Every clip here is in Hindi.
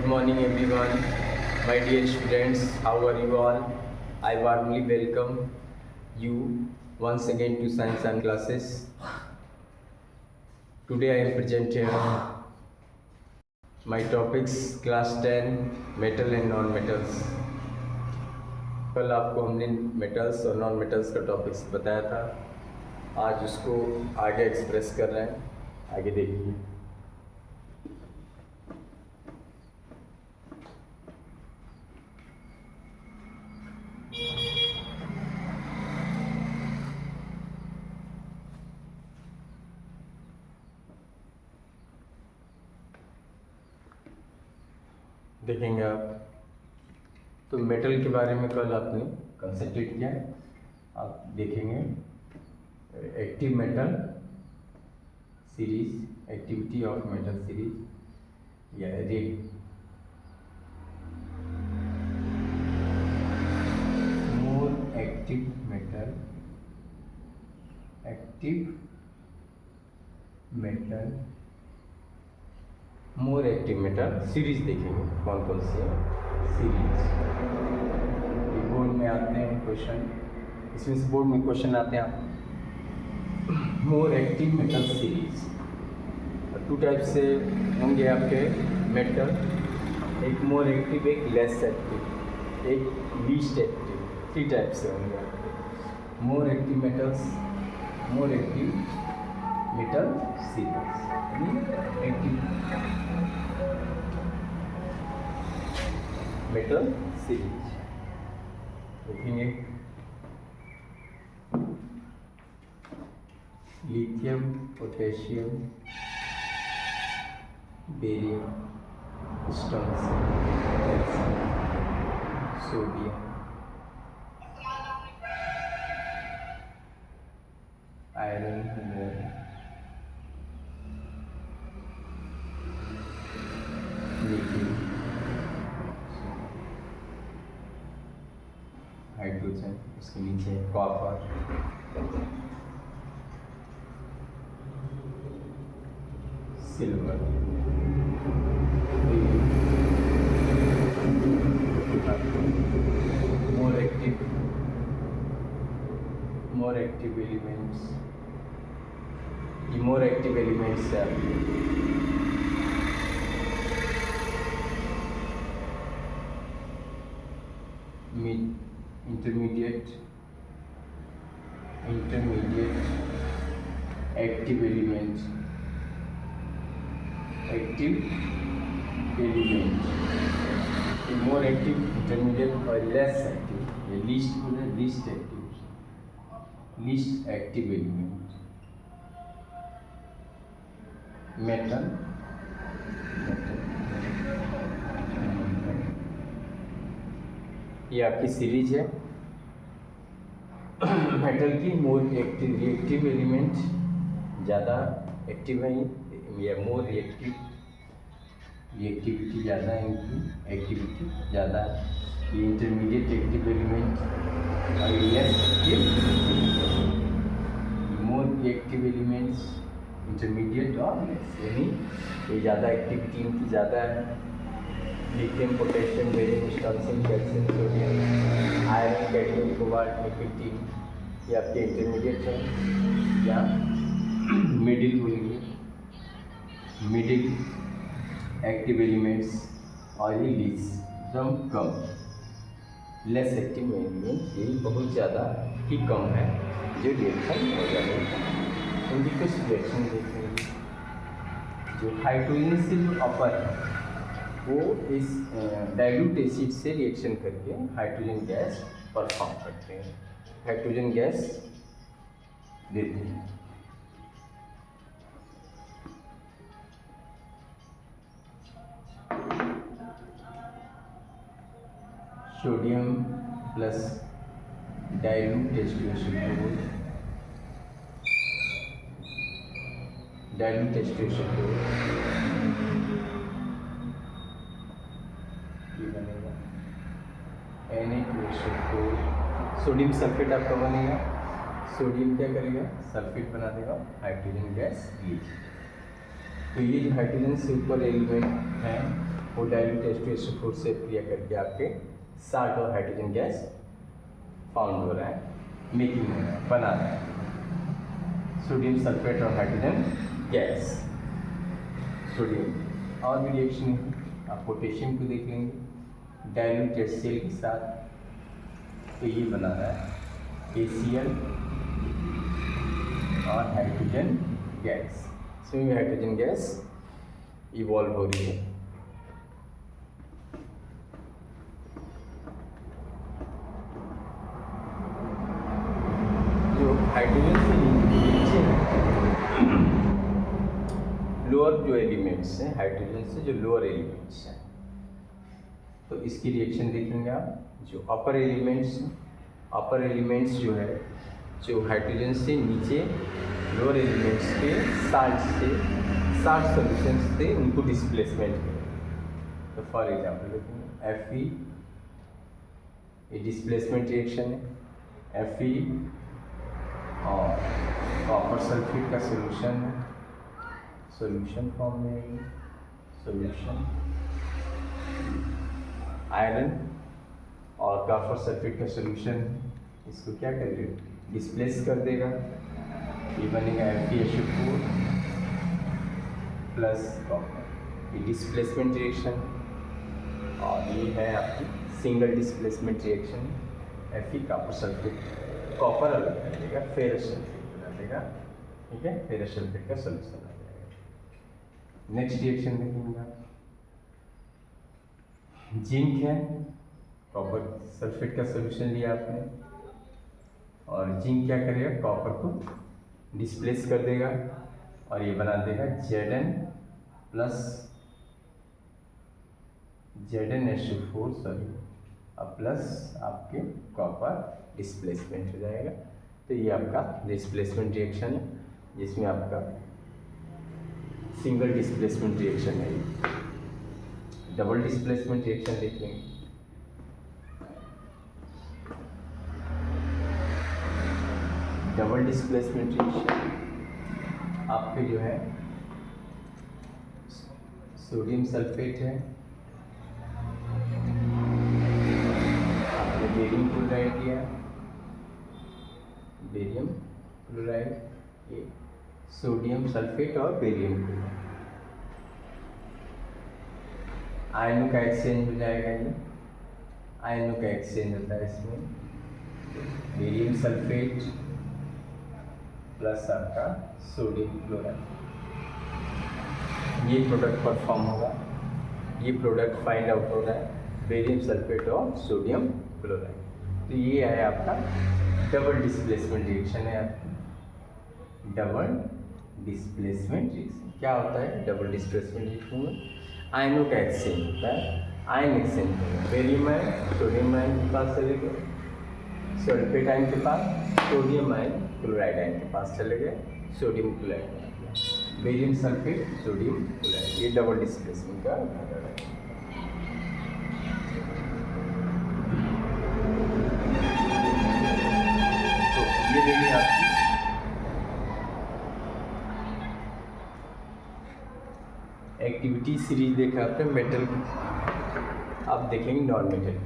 morning everyone, my dear students, how are you all? I warmly welcome you once again to Science and Classes. Today I am presenting my topics class 10 metal and non-metals. कल आपको हमने मेटल्स और नॉन मेटल्स का टॉपिक्स बताया था, आज उसको आगे एक्सप्रेस कर रहे हैं, आगे देखिए। देखेंगे आप, तो मेटल के बारे में कल आपने कंसंट्रेट किया है। आप देखेंगे active metal series, activity of metal series या read more active metal more active metal series देखेंगे कौन कौन सी है सीरीज। बोर्ड में आते हैं क्वेश्चन, इसमें से बोर्ड में क्वेश्चन आते हैं more active metal series. Two type से होंगे आपके मेटल, एक मोर एक्टिव, एक लेस एक्टिव, एक लीस्ट एक्टिव, 3 टाइप से होंगे आपके more active metals, more active metal series. Active metal series देखेंगे। Lithium, potassium, barium, strontium, calcium, sodium, iron, nickel, hydrogen, उसके नीचे copper, silver, more active elements, ये मोर एक्टिव एलिमेंट्स है intermediate active element, more active, intermediate और लेस एक्टिव, ये लीस्ट एक्टिव एलिमेंट मेटल। ये आपकी सीरीज है मेटल की। मोर रिएक्टिव एलिमेंट ज़्यादा एक्टिव है या मोर रिएक्टिविटी ज़्यादा है, इनकी एक्टिविटी ज़्यादा है। ये इंटरमीडिएट एक्टिव एलिमेंट और less active, more reactive elements intermediate और लेस, यानी ये ज़्यादा एक्टिविटी इनकी ज़्यादा है। Lithium, potassium, barium, strontium, calcium, sodium, iron, cadmium, cobalt, nickel, tin, ये आपके इंटरमीडिएट है या मिडिल बोलेंगे, मिडिल एक्टिव एलिमेंट्स। और ये एकदम कम लेस एक्टिव एलिमेंट्स, ये बहुत ज़्यादा ही कम है जो रिएक्शन हो जाएगा। उनकी कुछ रिएक्शन देखेंगे। जो हाइड्रोजन से जो अपर है वो इस डाइल्यूट एसिड से रिएक्शन करके हाइड्रोजन गैस परफॉर्म करते हैं, हाइड्रोजन गैस देते हैं। सोडियम प्लस डाइल्यूट एस्टियोसेटोल, ये बनेगा Na2SO4। सोडियम सल्फेट आपका बनेगा, सोडियम क्या करेगा, सल्फेट बना देगा, हाइड्रोजन गैस लीच। तो ये जो हाइड्रोजन से ऊपर एलिमेंट है वो डाइल्यूट H2SO4 से क्रिया करके आपके साल्ट और हाइड्रोजन गैस फाउंड हो रहा है, मेकिंग हो रहा है, बना रहा है सोडियम सल्फेट और हाइड्रोजन गैस। सोडियम और भी रिएक्शन है, आप पोटेशियम को देख लेंगे डाइल्यूट HCl के साथ, तो ये बना रहा है ACl और हाइड्रोजन गैस। इसमें भी हाइड्रोजन गैस इवॉल्व हो रही है। जो हाइड्रोजन से नीचे लोअर जो एलिमेंट्स हैं, हाइड्रोजन से जो लोअर एलिमेंट्स हैं, तो इसकी रिएक्शन देखेंगे आप। जो अपर एलिमेंट्स जो है, जो हाइड्रोजन से नीचे लोअर एलिमेंट्स के साल्ट सॉल्यूशन से उनको डिस्प्लेसमेंट करें। तो फॉर एग्जांपल देखेंगे Fe, ये डिस्प्लेसमेंट रिएक्शन है। Fe और कॉपर सल्फेट का सोल्यूशन है, सोल्यूशन फॉर्म में सोल्यूशन आयरन और कॉपर सल्फेट का सोल्यूशन, इसको क्या करेगा, डिस्प्लेस कर देगा। ये बनेगा FeSO4 प्लस कॉपर, ये डिस्प्लेसमेंट रिएक्शन। और ये है आपकी single displacement reaction, Fe copper sulphate, copper अलग कर देगा, फेरस सल्फेट बना देगा, ठीक है, फेरस सल्फेट का सोल्यूशन आ जाएगा। नेक्स्ट रिएक्शन देखेंगे आप, जिंक है, कॉपर सल्फेट का सोल्यूशन लिया आपने, और जिंक क्या करेगा, कॉपर को डिस्प्लेस कर देगा और ये बना देगा Zn प्लस ZnSO4 सॉरी, अब प्लस आपके कॉपर डिस्प्लेसमेंट हो जाएगा। तो ये आपका डिस्प्लेसमेंट रिएक्शन है, जिसमें आपका सिंगल डिस्प्लेसमेंट रिएक्शन है। डबल डिस्प्लेसमेंट रिएक्शन देख लेंगे। डबल डिस्प्लेसमेंट रिएक्शन आपके जो है सोडियम सल्फेट है, आपने बेरियम क्लोराइड लिया, बेरियम क्लोराइड, ये सोडियम सल्फेट और बेरियम क्लोराइड, आयनों का एक्सचेंज हो जाएगा। ये आयनों का एक्सचेंज होता है इसमें, बेरियम सल्फेट प्लस आपका सोडियम क्लोराइड, ये प्रोडक्ट परफॉर्म होगा। ये प्रोडक्ट फाइंड आउट हो रहा है बेरियम सल्फेट और सोडियम क्लोराइड। तो ये है आपका डबल डिस्प्लेसमेंट रिएक्शन है आपकी। डबल डिस्प्लेसमेंट रिएक्शन क्या होता है? डबल डिस्प्लेसमेंट रिएक्शन में आयनों का एक्सचेंज होता है, आयन एक्सचेंज होगा। बेरियम आयन सोडियम आयन के पास चले गए, सल्फेट आयन के पास, सोडियम आयन क्लोराइड आयन के पास चले गए, sodium chloride, barium sulphate sodium chloride, ये डबल डिस्प्लेसमेंट का मेथड है। तो ये देखिए आपकी एक्टिविटी सीरीज देखा आपने मेटल की, आप देखेंगे नॉन मेटल की।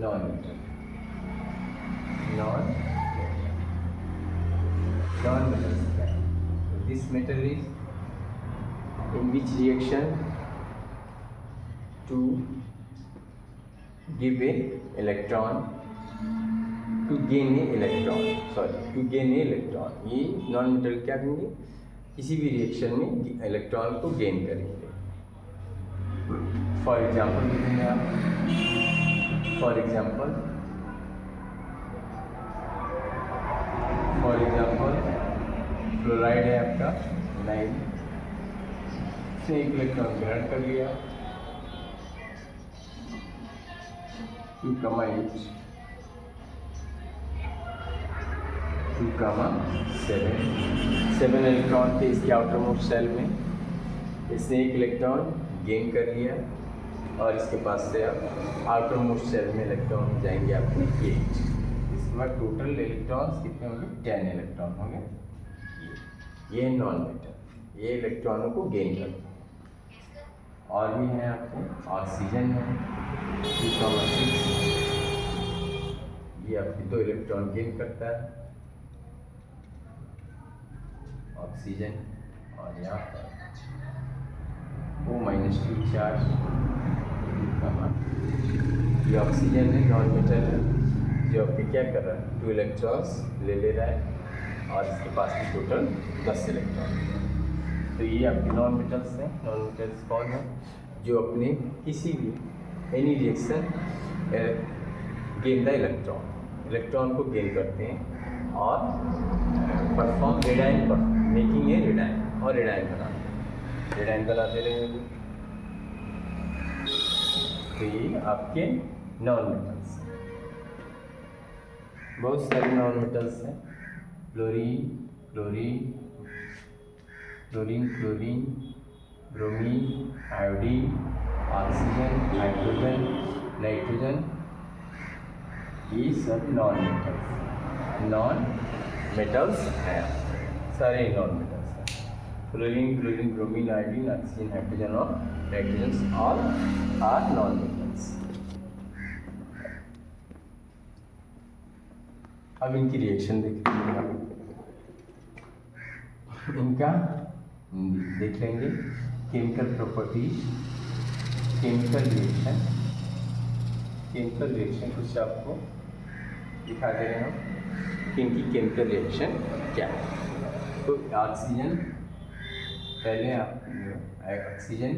नॉन मेटल क्या है? This metal is in which reaction to give a electron, to gain a electron, to gain a electron। ये नॉन मेटल क्या करेंगे? किसी भी रिएक्शन में इलेक्ट्रॉन को गेन करेंगे। फॉर एग्जाम्पल देखेंगे आप, फॉर एग्जाम्पल फ्लोराइड है आपका 9 से एक इलेक्ट्रॉन ग्रहण कर लिया, 2,8 7 इलेक्ट्रॉन थे इसके आउटर मोस्ट सेल में, इसने एक इलेक्ट्रॉन गेन कर लिया और इसके पास से आप आउटर मोस्ट सेल में इलेक्ट्रॉन हो जाएंगे आपके 8। इसके बाद टोटल इलेक्ट्रॉन्स कितने होंगे? 10 इलेक्ट्रॉन होंगे। ये नॉन मेटल, ये इलेक्ट्रॉनों को गेन करता है। और भी हैं आपके, ऑक्सीजन है 2,6, ये आपकी 2 इलेक्ट्रॉन गेन करता है ऑक्सीजन। और यहाँ पर O-2 चार्ज, ये ऑक्सीजन है, नॉन मेटल है, जो आपके क्या कर रहा है 2 इलेक्ट्रॉन्स ले रहा है और इसके पास भी टोटल 10 इलेक्ट्रॉन। तो ये आपके नॉन मेटल्स हैं। नॉन मेटल्स कौन है? जो अपने किसी भी any reaction gain the electron को गेन करते हैं और परफॉर्म रेडाइन पर मेकिंग ए रेडाइन और रेडाइन बनाते रहेंगे। तो ये आपके नॉन मेटल्स, बहुत सारे नॉन मेटल्स हैं। Fluorine, bromine, iodine, oxygen, hydrogen, nitrogen, ये सब नॉन मेटल्स हैं। सारे नॉन मेटल्स हैं। Fluorine, bromine, iodine, oxygen, hydrogen और nitrogen all are non metals. अब इनकी रिएक्शन देखते हैं, इनका देख लेंगे। केमिकल प्रॉपर्टीज, केमिकल रिएक्शन कुछ आपको दिखा दे रहे हैं कि इनकी केमिकल रिएक्शन क्या है। तो ऑक्सीजन, पहले आप ऑक्सीजन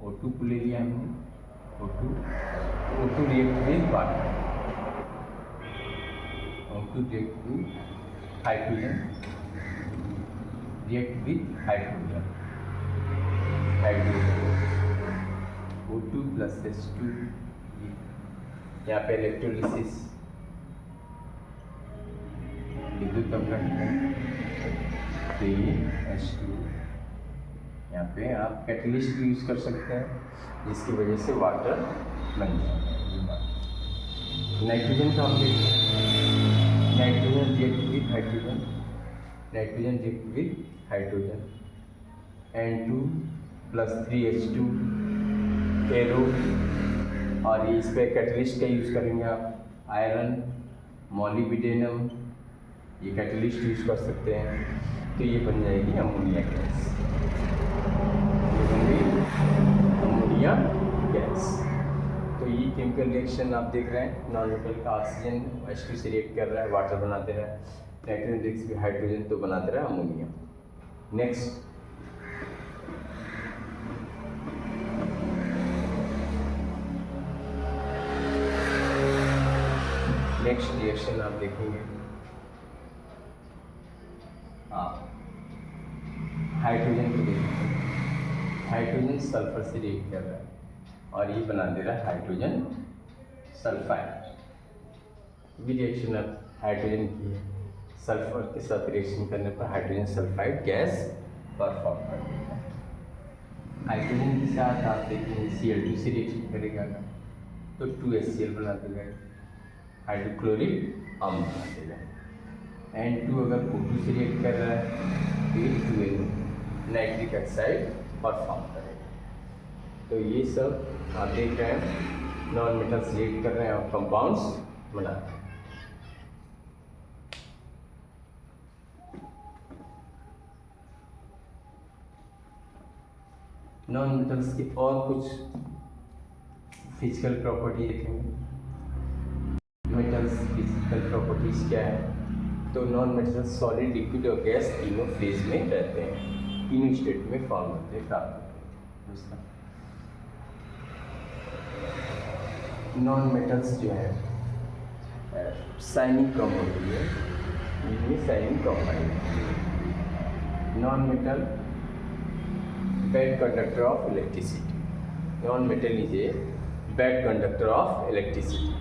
O2 को ले लिया हमने, O2 react with water, O2 react with hydrogen, react with hydrogen, O2 plus H2, यहाँ पे इलेक्ट्रोलिसिस विद्युत अपघटन। तो ये H2, यहाँ पे आप कैटलिस्ट यूज़ कर सकते हैं जिसकी वजह से वाटर बन जाए। नाइट्रोजन का हम देखते हैं, nitrogen react with hydrogen, N2 plus 3H2 arrow. और ये इस पर कैटलिस्ट का यूज़ करेंगे आप, आयरन, मोलिब्डेनम, ये कैटलिस्ट यूज़ कर सकते हैं। तो ये बन जाएगी अमोनिया गैस, अमोनिया गैस। तो ये केमिकल रिएक्शन आप देख रहे हैं। नॉन मेटल का ऑक्सीजन H2 से रिएक्ट कर रहा है, वाटर बनाते रहा है, नाइट्रोजन रिएक्ट भी हाइड्रोजन तो बनाते रहा अमोनिया। नेक्स्ट रिएक्शन आप देखेंगे, हाइड्रोजन को देखेंगे, हाइड्रोजन सल्फर से रिएक्ट कर रहा है और ये बना दे रहा है हाइड्रोजन सल्फाइड। भी रिएक्शन अब हाइड्रोजन की है, सल्फर के साथ रिएक्शन करने पर हाइड्रोजन सल्फाइड गैस परफॉर्म कर देता है। हाइड्रोजन के साथ आप देखेंगे Cl2 से रिएक्शन करेगा तो 2HCl बना देगा, हाइड्रोक्लोरिक अम्ल बना देगा। N2 अगर O2 से रिएक्ट कर रहा है तो ये 2N नाइट्रिक ऑक्साइड परफॉर्म करेगा। तो ये सब आप देख रहे हैं नॉन मेटल्स रिएक्ट कर रहे हैं और कंपाउंड्स बना रहे हैं। नॉन मेटल्स की और कुछ फिजिकल प्रॉपर्टी देखेंगे। मेटल्स फिजिकल प्रॉपर्टीज क्या है? तो नॉन मेटल्स सॉलिड, लिक्विड और गैस तीनों फेज में रहते हैं, तीनों स्टेट में फॉर्म होते हैं, प्राप्त होते हैं। नॉन मेटल्स जो है शाइनिंग कम होती है, इनमें शाइनिंग कम आएगी। Non metal bad conductor of electricity, non metal is a bad conductor of electricity,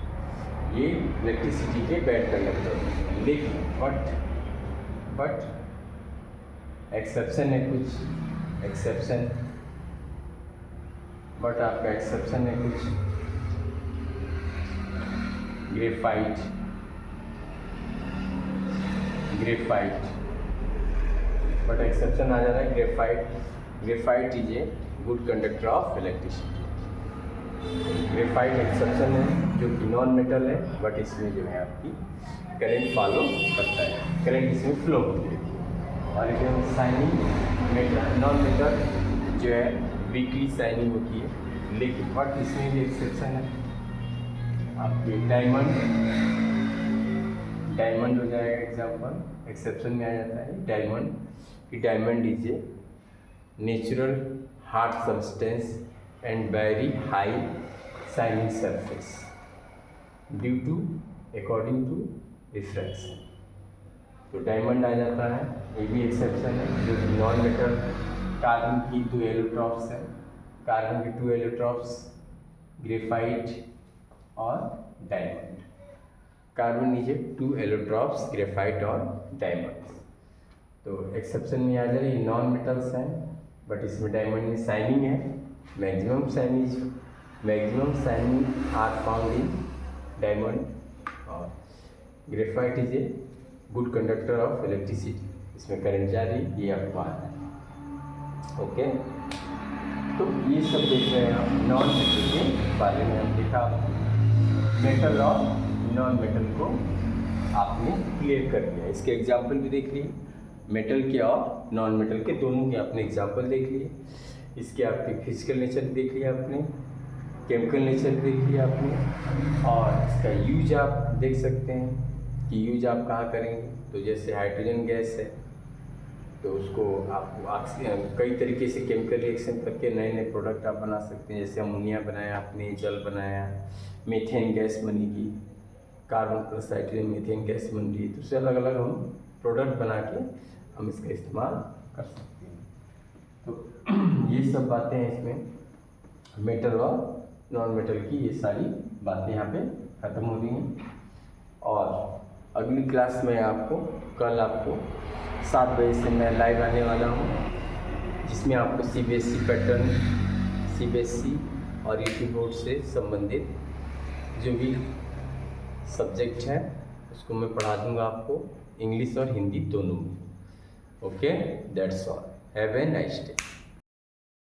ये इलेक्ट्रिसिटी के बैड कंडक्टर हैं। लेकिन बट एक्सेप्शन है, कुछ एक्सेप्शन, बट आपका एक्सेप्शन है कुछ ग्रेफाइट, बट एक्सेप्शन आ जा रहा है graphite is a good conductor of electricity. Graphite exception है जो कि नॉन मेटल है, बट इसमें जो है आपकी करंट फॉलो करता है, करंट इसमें फ्लो होती है। और जो शाइनिंग मेटल नॉन मेटल जो है वीकली शाइनिंग होती है, लेकिन बट इसमें भी एक्सेप्शन है। आपके डायमंड हो जाएगा एग्जाम्पल, एक्सेप्शन में आ जाता है डायमंड कि diamond is a natural hard substance and very high shining surface due to according to refraction. तो डायमंड आ जाता है, ये भी एक्सेप्शन है जो कि नॉन मेटल। कार्बन की 2 एलोट्रॉप्स है, कार्बन के 2 एलोट्रॉप्स, ग्रेफाइट और डायमंड। कार्बन नीचे 2 एलोट्रॉप्स, ग्रेफाइट और डायमंड। तो एक्सेप्शन में आ जा रही है नॉन मेटल्स हैं, बट इसमें डायमंड में शाइनिंग है। Maximum shining are found in diamond. और graphite is a good conductor of electricity, इसमें करंट जा रही, ये आपको आता है। ओके, तो ये सब देख रहे हैं हम नॉन मेटल के बारे में। हम देखा आपको मेटल और नॉन मेटल को आपने क्लियर कर दिया। इसके एग्जाम्पल भी देख लिए, मेटल के और नॉन मेटल के दोनों के आपने एग्जाम्पल देख लिए। इसके आपके फिजिकल नेचर देख लिया आपने, केमिकल नेचर देख लिया आपने, और इसका यूज आप देख सकते हैं कि यूज आप कहाँ करेंगे। तो जैसे हाइड्रोजन गैस है तो उसको आप कई तरीके से केमिकल रिएक्शन करके नए नए प्रोडक्ट आप बना सकते हैं। जैसे अमोनिया बनाया आपने, जल बनाया, मीथेन गैस बनेगी, carbon plus hydrogen methane gas बन रही है। तो उससे अलग अलग हम प्रोडक्ट बना के हम इसका इस्तेमाल कर सकते हैं। तो ये सब बातें हैं इसमें, मेटल और नॉन मेटल की ये सारी बातें यहाँ पे ख़त्म हो रही हैं। और अगली क्लास में कल आपको 7 बजे से मैं लाइव आने वाला हूँ, जिसमें आपको CBSE पैटर्न, CBSE और यूपी बोर्ड से संबंधित जो भी सब्जेक्ट है उसको मैं पढ़ा दूँगा आपको, इंग्लिश और हिंदी दोनों में। Okay, that's all, have a nice day.